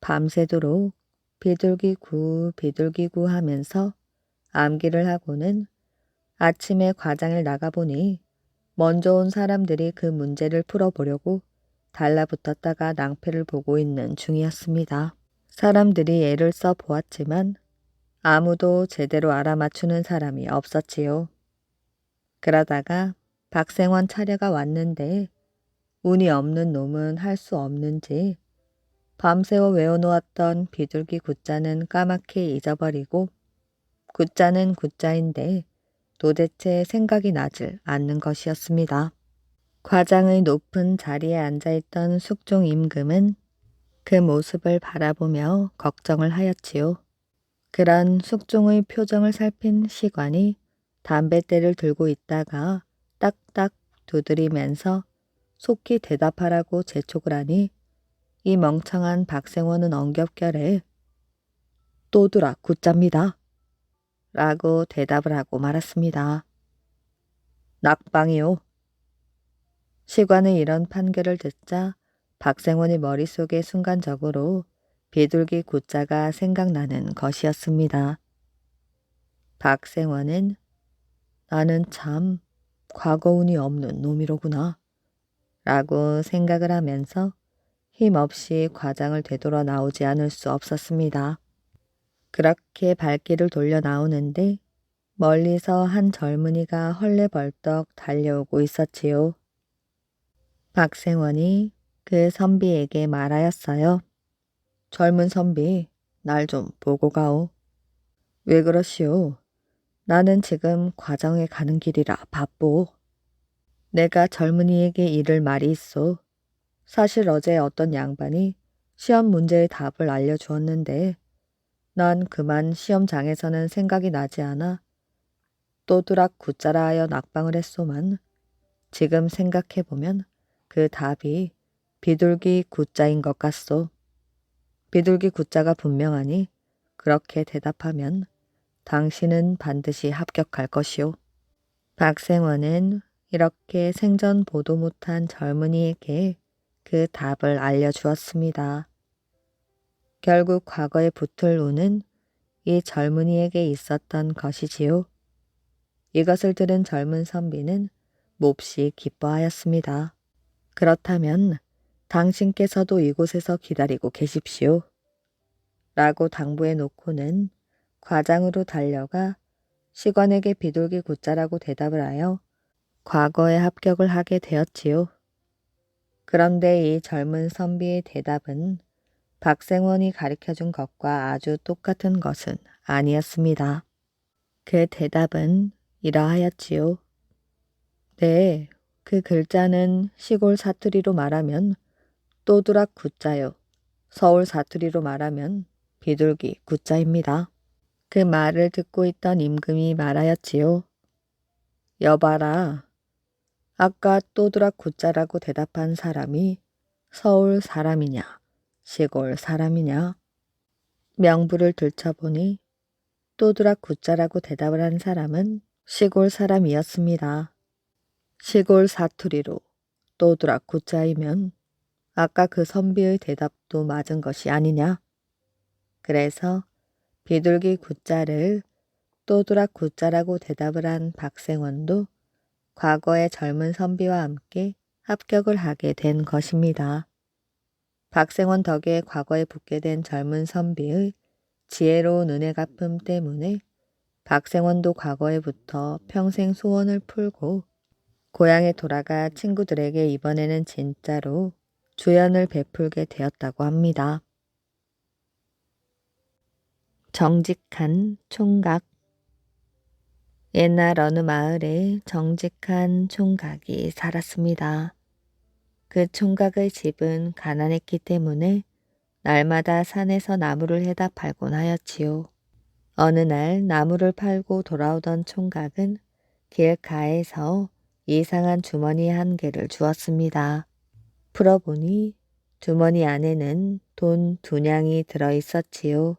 밤새도록 비둘기구 하면서 암기를 하고는 아침에 과장을 나가보니 먼저 온 사람들이 그 문제를 풀어보려고 달라붙었다가 낭패를 보고 있는 중이었습니다. 사람들이 애를 써 보았지만 아무도 제대로 알아맞추는 사람이 없었지요. 그러다가 박생원 차례가 왔는데 운이 없는 놈은 할 수 없는지 밤새워 외워놓았던 비둘기 구자는 까맣게 잊어버리고 구자는 구자인데 도대체 생각이 나질 않는 것이었습니다. 과장의 높은 자리에 앉아있던 숙종 임금은 그 모습을 바라보며 걱정을 하였지요. 그런 숙종의 표정을 살핀 시관이 담뱃대를 들고 있다가 딱딱 두드리면서 속히 대답하라고 재촉을 하니 이 멍청한 박생원은 엉겹결에 또드라 굿잡니다. 라고 대답을 하고 말았습니다. 낙방이요. 시관의 이런 판결을 듣자 박생원의 머릿속에 순간적으로 비둘기 굿자가 생각나는 것이었습니다. 박생원은 나는 참 과거운이 없는 놈이로구나 라고 생각을 하면서 힘없이 과장을 되돌아 나오지 않을 수 없었습니다. 그렇게 발길을 돌려 나오는데 멀리서 한 젊은이가 헐레벌떡 달려오고 있었지요. 박생원이 그 선비에게 말하였어요. 젊은 선비, 날 좀 보고 가오. 왜 그러시오? 나는 지금 과정에 가는 길이라 바쁘오. 내가 젊은이에게 이를 말이 있소. 사실 어제 어떤 양반이 시험 문제의 답을 알려주었는데 난 그만 시험장에서는 생각이 나지 않아 또두락 굿자라 하여 낙방을 했소만 지금 생각해보면 그 답이 비둘기 굿자인 것 같소. 비둘기 굿자가 분명하니 그렇게 대답하면 당신은 반드시 합격할 것이오. 박생원은 이렇게 생전 보도 못한 젊은이에게 그 답을 알려주었습니다. 결국 과거에 붙을 운은 이 젊은이에게 있었던 것이지요. 이것을 들은 젊은 선비는 몹시 기뻐하였습니다. 그렇다면 당신께서도 이곳에서 기다리고 계십시오. 라고 당부해 놓고는 과장으로 달려가 시관에게 비둘기 굿자라고 대답을 하여 과거에 합격을 하게 되었지요. 그런데 이 젊은 선비의 대답은 박생원이 가르쳐준 것과 아주 똑같은 것은 아니었습니다. 그 대답은 이러하였지요. 네, 그 글자는 시골 사투리로 말하면 또두락 굿자요. 서울 사투리로 말하면 비둘기 굿자입니다. 그 말을 듣고 있던 임금이 말하였지요. 여봐라. 아까 또두락 굿자라고 대답한 사람이 서울 사람이냐, 시골 사람이냐. 명부를 들춰보니 또두락 굿자라고 대답을 한 사람은 시골 사람이었습니다. 시골 사투리로 또두락 굿자이면 아까 그 선비의 대답도 맞은 것이 아니냐. 그래서 비둘기 굿자를 또두락 굿자라고 대답을 한 박생원도 과거의 젊은 선비와 함께 합격을 하게 된 것입니다. 박생원 덕에 과거에 붙게 된 젊은 선비의 지혜로운 은혜 갚음 때문에 박생원도 과거에부터 평생 소원을 풀고 고향에 돌아가 친구들에게 이번에는 진짜로 조연을 베풀게 되었다고 합니다. 정직한 총각. 옛날 어느 마을에 정직한 총각이 살았습니다. 그 총각의 집은 가난했기 때문에 날마다 산에서 나무를 해다 팔곤 하였지요. 어느 날 나무를 팔고 돌아오던 총각은 길가에서 이상한 주머니 한 개를 주었습니다. 풀어보니 주머니 안에는 돈 2냥이 들어 있었지요.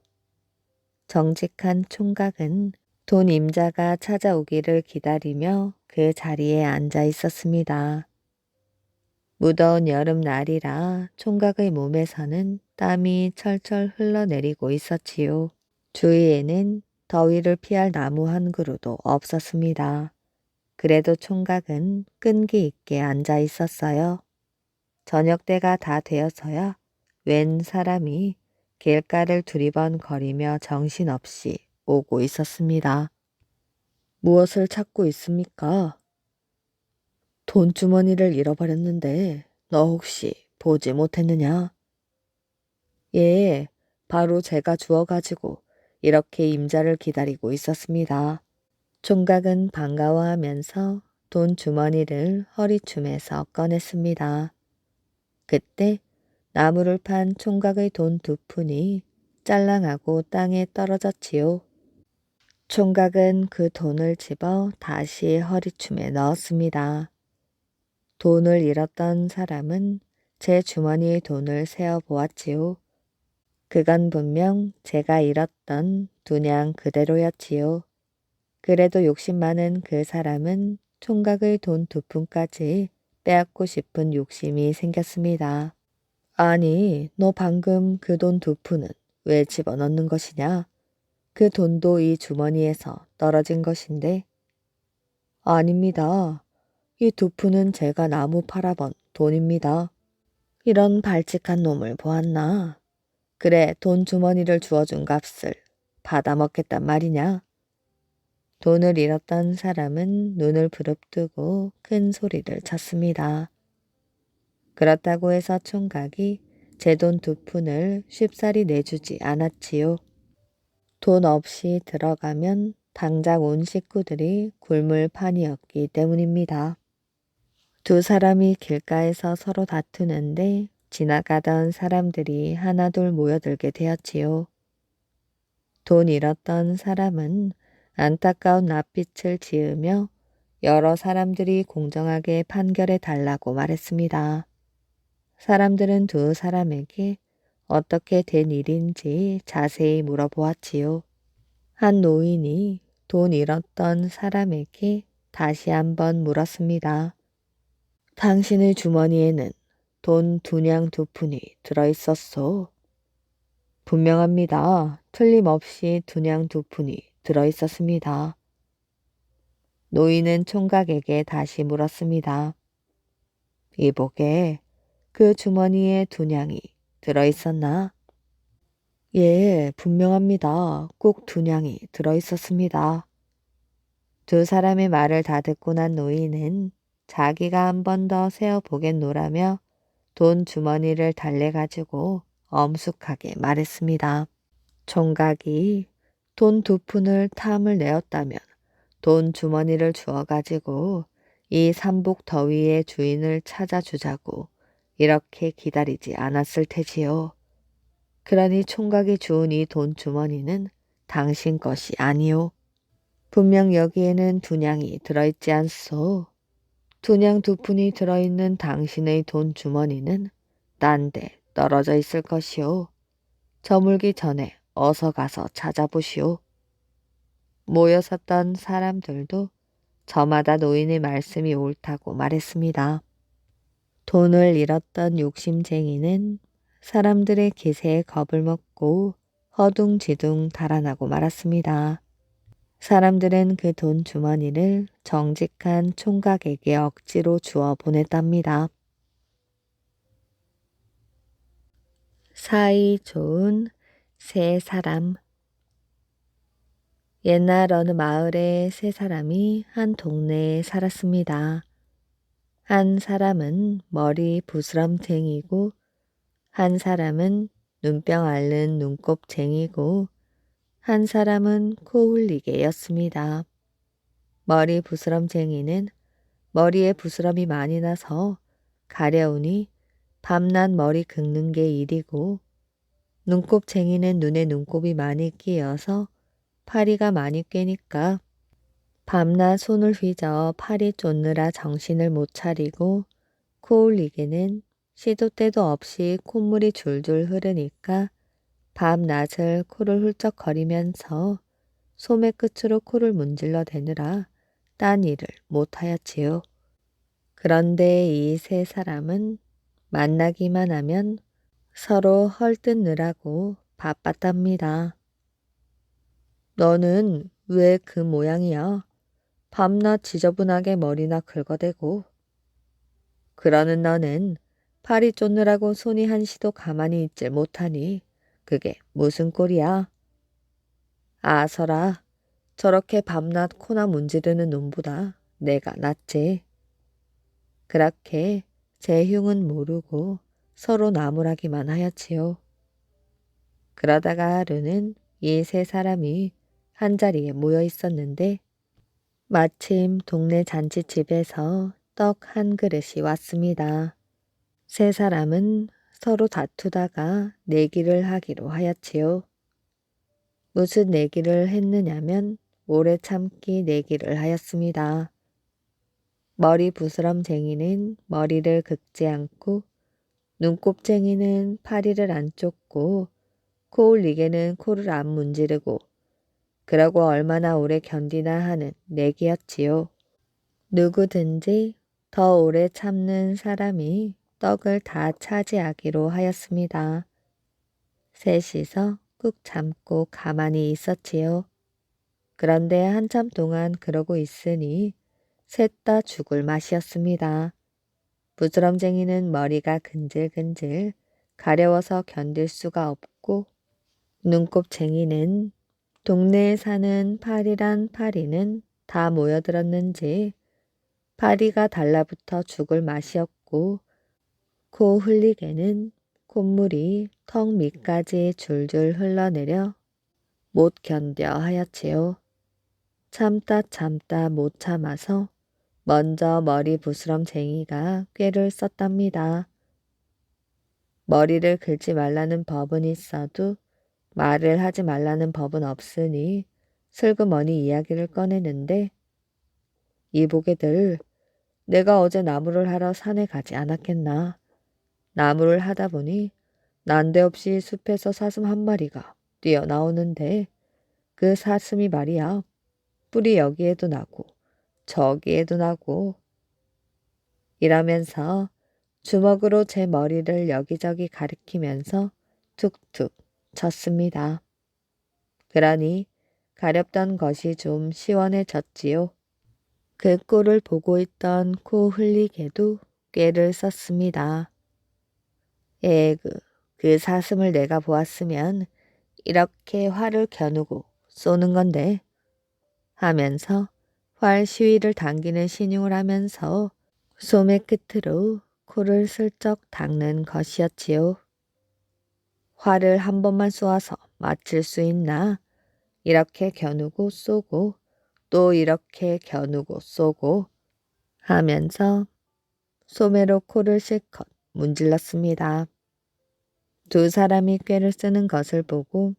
정직한 총각은 돈 임자가 찾아오기를 기다리며 그 자리에 앉아 있었습니다. 무더운 여름날이라 총각의 몸에서는 땀이 철철 흘러내리고 있었지요. 주위에는 더위를 피할 나무 한 그루도 없었습니다. 그래도 총각은 끈기 있게 앉아 있었어요. 저녁 때가 다 되어서야 웬 사람이 길가를 두리번거리며 정신없이 오고 있었습니다. 무엇을 찾고 있습니까? 돈주머니를 잃어버렸는데 너 혹시 보지 못했느냐? 예, 바로 제가 주워가지고 이렇게 임자를 기다리고 있었습니다. 총각은 반가워하면서 돈 주머니를 허리춤에서 꺼냈습니다. 그때 나무를 판 총각의 돈 2푼이 짤랑하고 땅에 떨어졌지요. 총각은 그 돈을 집어 다시 허리춤에 넣었습니다. 돈을 잃었던 사람은 제 주머니의 돈을 세어 보았지요. 그건 분명 제가 잃었던 2냥 그대로였지요. 그래도 욕심 많은 그 사람은 총각의 돈 2푼까지 빼앗고 싶은 욕심이 생겼습니다. 아니, 너 방금 그 돈 2푼은 왜 집어넣는 것이냐? 그 돈도 이 주머니에서 떨어진 것인데. 아닙니다. 이 2푼은 제가 나무 팔아번 돈입니다. 이런 발칙한 놈을 보았나? 그래, 돈 주머니를 주워준 값을 받아먹겠단 말이냐? 돈을 잃었던 사람은 눈을 부릅뜨고 큰 소리를 쳤습니다. 그렇다고 해서 총각이 제 돈 2푼을 쉽사리 내주지 않았지요. 돈 없이 들어가면 당장 온 식구들이 굶을 판이었기 때문입니다. 두 사람이 길가에서 서로 다투는데 지나가던 사람들이 하나둘 모여들게 되었지요. 돈 잃었던 사람은 안타까운 낯빛을 지으며 여러 사람들이 공정하게 판결해 달라고 말했습니다. 사람들은 두 사람에게 어떻게 된 일인지 자세히 물어보았지요. 한 노인이 돈 잃었던 사람에게 다시 한번 물었습니다. 당신의 주머니에는 돈 2냥 2푼이 들어있었소. 분명합니다. 틀림없이 2냥 2푼이 들어있었습니다. 노인은 총각에게 다시 물었습니다. 이복에 그 주머니에 2냥이 들어있었나? 예, 분명합니다. 꼭 2냥이 들어있었습니다. 두 사람의 말을 다 듣고 난 노인은 자기가 한 번 더 세어보겠노라며 돈 주머니를 달래가지고 엄숙하게 말했습니다. 총각이 돈 2푼을 탐을 내었다면 돈 주머니를 주어가지고 이 삼복 더위의 주인을 찾아주자고 이렇게 기다리지 않았을 테지요. 그러니 총각이 주운 이 돈 주머니는 당신 것이 아니오. 분명 여기에는 2냥이 들어있지 않소. 2냥 2푼이 들어있는 당신의 돈 주머니는 딴 데 떨어져 있을 것이오. 저물기 전에 어서 가서 찾아보시오. 모여 섰던 사람들도 저마다 노인의 말씀이 옳다고 말했습니다. 돈을 잃었던 욕심쟁이는 사람들의 기세에 겁을 먹고 허둥지둥 달아나고 말았습니다. 사람들은 그 돈 주머니를 정직한 총각에게 억지로 주어 보냈답니다. 사이 좋은 세 사람. 옛날 어느 마을에 세 사람이 한 동네에 살았습니다. 한 사람은 머리 부스럼쟁이고 한 사람은 눈병 앓는 눈곱쟁이고 한 사람은 코 흘리개였습니다. 머리 부스럼쟁이는 머리에 부스럼이 많이 나서 가려우니 밤낮 머리 긁는 게 일이고 눈곱쟁이는 눈에 눈곱이 많이 끼어서 파리가 많이 꿰니까 밤낮 손을 휘저 파리 쫓느라 정신을 못 차리고 코 흘리개는 시도 때도 없이 콧물이 줄줄 흐르니까 밤낮을 코를 훌쩍거리면서 소매 끝으로 코를 문질러 대느라 딴 일을 못하였지요. 그런데 이 세 사람은 만나기만 하면 서로 헐뜯느라고 바빴답니다. 너는 왜 그 모양이야? 밤낮 지저분하게 머리나 긁어대고. 그러는 너는 파리 쫓느라고 손이 한시도 가만히 있질 못하니 그게 무슨 꼴이야? 아서라, 저렇게 밤낮 코나 문지르는 놈보다 내가 낫지. 그렇게 제 흉은 모르고 서로 나무라기만 하였지요. 그러다가 하루는 이 세 사람이 한자리에 모여 있었는데 마침 동네 잔치집에서 떡 한 그릇이 왔습니다. 세 사람은 서로 다투다가 내기를 하기로 하였지요. 무슨 내기를 했느냐면 오래 참기 내기를 하였습니다. 머리 부스럼쟁이는 머리를 긁지 않고 눈곱쟁이는 파리를 안 쫓고 코 올리개는 코를 안 문지르고 그러고 얼마나 오래 견디나 하는 내기였지요. 누구든지 더 오래 참는 사람이 떡을 다 차지하기로 하였습니다. 셋이서 꾹 참고 가만히 있었지요. 그런데 한참 동안 그러고 있으니 셋 다 죽을 맛이었습니다. 부스럼쟁이는 머리가 근질근질 가려워서 견딜 수가 없고 눈곱쟁이는 동네에 사는 파리란 파리는 다 모여들었는지 파리가 달라붙어 죽을 맛이었고 코 흘리개는 콧물이 턱 밑까지 줄줄 흘러내려 못 견뎌 하였지요. 참다 참다 못 참아서 먼저 머리 부스럼쟁이가 꾀를 썼답니다. 머리를 긁지 말라는 법은 있어도 말을 하지 말라는 법은 없으니 슬그머니 이야기를 꺼내는데, 이보게들, 내가 어제 나무를 하러 산에 가지 않았겠나. 나무를 하다 보니 난데없이 숲에서 사슴 한 마리가 뛰어나오는데, 그 사슴이 말이야, 뿔이 여기에도 나고 저기에도 나고 이러면서 주먹으로 제 머리를 여기저기 가리키면서 툭툭 쳤습니다. 그러니 가렵던 것이 좀 시원해졌지요. 그 꼴을 보고 있던 코 흘리게도 꾀를 썼습니다. 에그, 그 사슴을 내가 보았으면 이렇게 활을 겨누고 쏘는 건데 하면서 활 시위를 당기는 신용을 하면서 소매 끝으로 코를 슬쩍 닦는 것이었지요. 활을 한 번만 쏘아서 맞출 수 있나? 이렇게 겨누고 쏘고 또 이렇게 겨누고 쏘고 하면서 소매로 코를 실컷 문질렀습니다. 두 사람이 꾀를 쓰는 것을 보고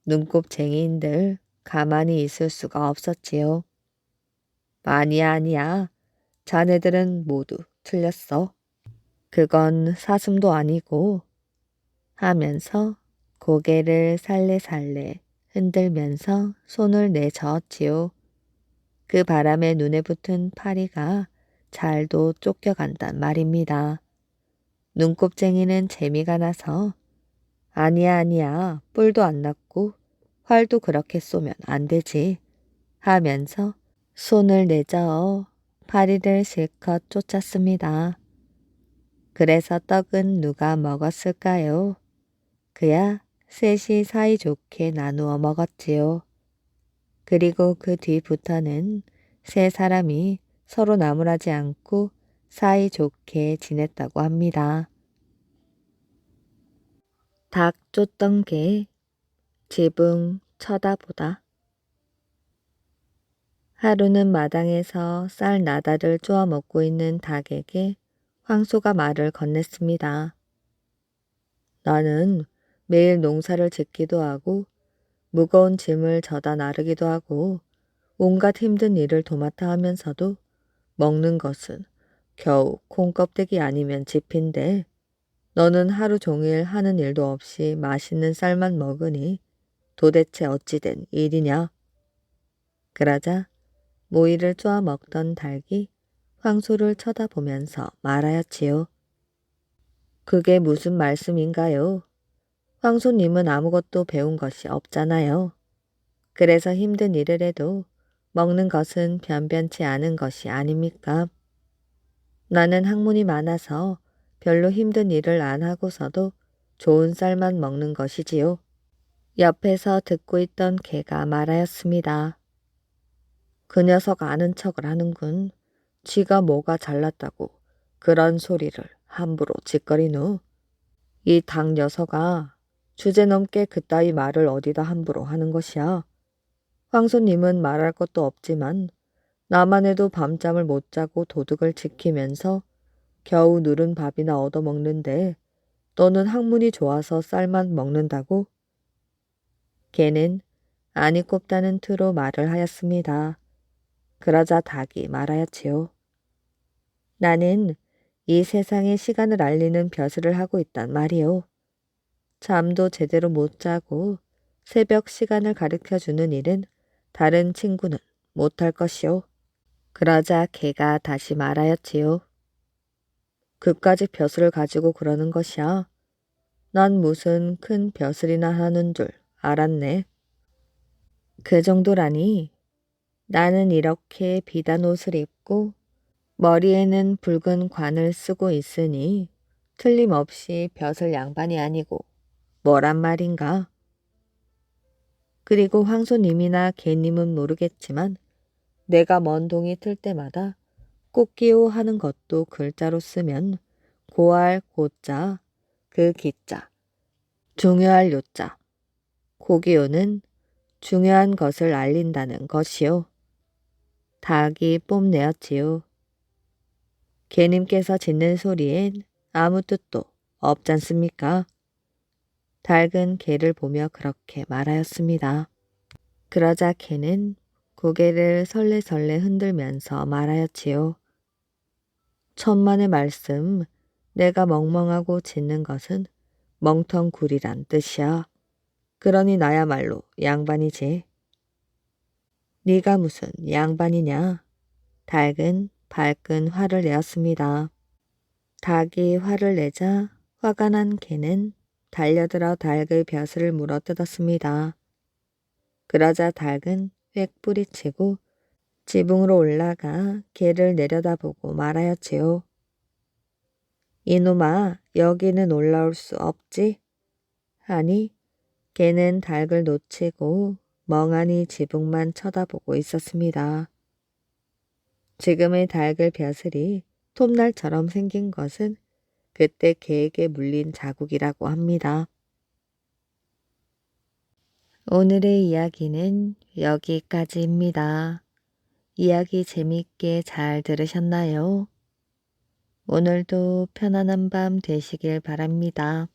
눈곱쟁이인들 가만히 있을 수가 없었지요. 아니야, 아니야. 자네들은 모두 틀렸어. 그건 사슴도 아니고 하면서 고개를 살래살래 흔들면서 손을 내저었지요. 그 바람에 눈에 붙은 파리가 잘도 쫓겨간단 말입니다. 눈곱쟁이는 재미가 나서 아니야, 아니야, 뿔도 안 났고 활도 그렇게 쏘면 안 되지 하면서 손을 내저어 파리를 실컷 쫓았습니다. 그래서 떡은 누가 먹었을까요? 그야 셋이 사이좋게 나누어 먹었지요. 그리고 그 뒤부터는 세 사람이 서로 나무라지 않고 사이좋게 지냈다고 합니다. 닭 쫓던 개 지붕 쳐다보다. 하루는 마당에서 쌀 나다를 쪼아 먹고 있는 닭에게 황소가 말을 건넸습니다. 나는 매일 농사를 짓기도 하고 무거운 짐을 져다 나르기도 하고 온갖 힘든 일을 도맡아 하면서도 먹는 것은 겨우 콩껍데기 아니면 지피인데 너는 하루 종일 하는 일도 없이 맛있는 쌀만 먹으니 도대체 어찌된 일이냐? 그러자 모이를 쪼아 먹던 닭이 황소를 쳐다보면서 말하였지요. 그게 무슨 말씀인가요? 황소님은 아무것도 배운 것이 없잖아요. 그래서 힘든 일을 해도 먹는 것은 변변치 않은 것이 아닙니까? 나는 학문이 많아서 별로 힘든 일을 안 하고서도 좋은 쌀만 먹는 것이지요. 옆에서 듣고 있던 개가 말하였습니다. 그 녀석 아는 척을 하는군. 쥐가 뭐가 잘났다고 그런 소리를 함부로 짓거리누. 이 닭 녀석아, 주제넘게 그따위 말을 어디다 함부로 하는 것이야. 황소님은 말할 것도 없지만 나만 해도 밤잠을 못 자고 도둑을 지키면서 겨우 누른 밥이나 얻어먹는데 너는 학문이 좋아서 쌀만 먹는다고? 걔는 아니 꼽다는 투로 말을 하였습니다. 그러자 닭이 말하였지요. 나는 이 세상에 시간을 알리는 벼슬을 하고 있단 말이오. 잠도 제대로 못 자고 새벽 시간을 가르쳐주는 일은 다른 친구는 못할 것이오. 그러자 개가 다시 말하였지요. 그까지 벼슬을 가지고 그러는 것이야. 난 무슨 큰 벼슬이나 하는 줄 알았네. 그 정도라니. 나는 이렇게 비단 옷을 입고 머리에는 붉은 관을 쓰고 있으니 틀림없이 벼슬 양반이 아니고 뭐란 말인가. 그리고 황소님이나 개님은 모르겠지만 내가 먼 동이 틀 때마다 꽃기호 하는 것도 글자로 쓰면 고할 고자, 그 기자, 중요할 요자, 고기호는 중요한 것을 알린다는 것이요. 닭이 뽐내었지요. 개님께서 짓는 소리엔 아무 뜻도 없잖습니까? 닭은 개를 보며 그렇게 말하였습니다. 그러자 개는 고개를 설레설레 흔들면서 말하였지요. 천만의 말씀, 내가 멍멍하고 짖는 것은 멍텅구리란 뜻이야. 그러니 나야말로 양반이지. 네가 무슨 양반이냐? 닭은 발끈 화를 내었습니다. 닭이 화를 내자 화가 난 개는 달려들어 닭의 벼슬을 물어뜯었습니다. 그러자 닭은 획 뿌리치고 지붕으로 올라가 개를 내려다보고 말하였지요. 이놈아, 여기는 올라올 수 없지? 하니 개는 닭을 놓치고 멍하니 지붕만 쳐다보고 있었습니다. 지금의 닭의 벼슬이 톱날처럼 생긴 것은 그때 개에게 물린 자국이라고 합니다. 오늘의 이야기는 여기까지입니다. 이야기 재밌게 잘 들으셨나요? 오늘도 편안한 밤 되시길 바랍니다.